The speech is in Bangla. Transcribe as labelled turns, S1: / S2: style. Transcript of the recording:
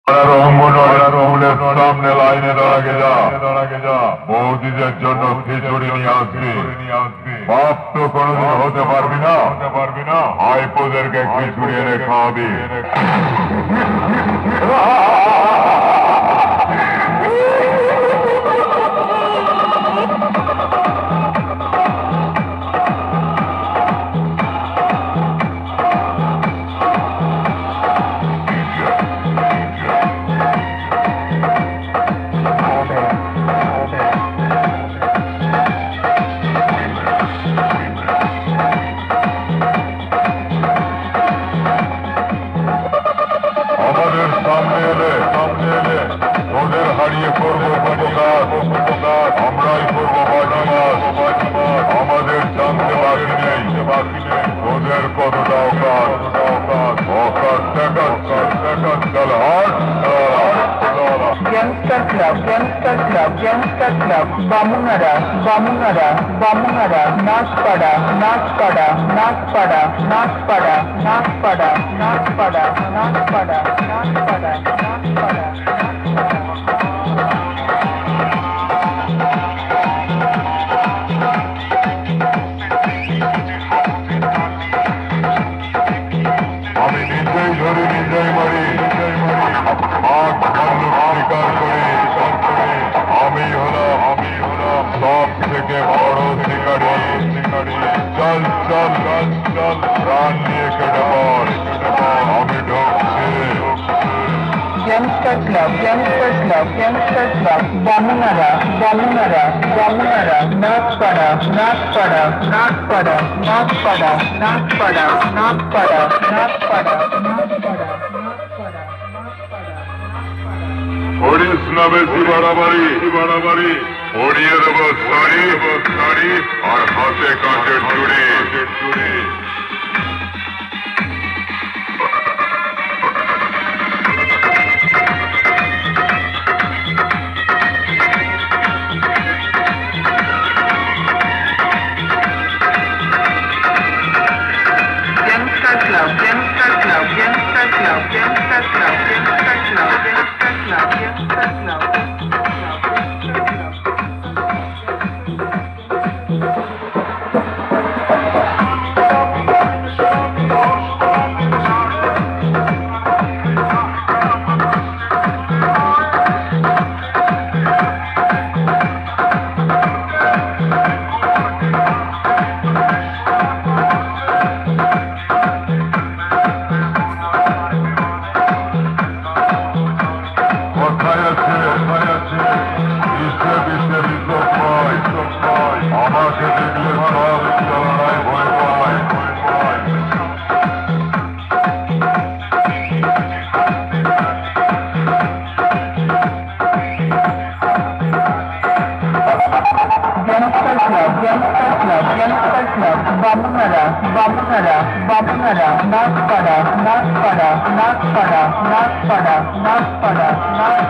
S1: অঙ্গনের সামনে লাইনে দাঁড়াগে যা বৌদিদের জন্য খিচুড়ি নিয়ে আসবি। বাপ তো কোনোদিন হতে পারবি না, ভাইপোদেরকে খিচুড়ি এনে খাওয়াবি। আমাদের সামনে এলে ওদের হারিয়ে করবো উপকার, আমরাই করবো বাজিমাত। আমাদের জানতে বাকি নেই ওদের কতটা অকাত দেখাচ্ছে। চল হাট
S2: Youngster Club, Bamunara, Naspada.
S1: আমি নিজেই ধরে নিজেই মারি, আজ ভাল্লুক শিকার করে আমি হলাম সব থেকে বড় শিকারি। চল প্রাণ নিয়ে কেটে পড়, আমি ঢুকছি।
S2: Youngster Club, Bamunara,
S1: হরিস না বেশি বাড়াবাড়ি, পড়িয়ে দেবো শাড়ি আর হাতে কাঁচের চুড়ি। আমাকে দেখলে সব চালায় ভয় পায়।
S2: Youngster Club, Bamunara, Naspada.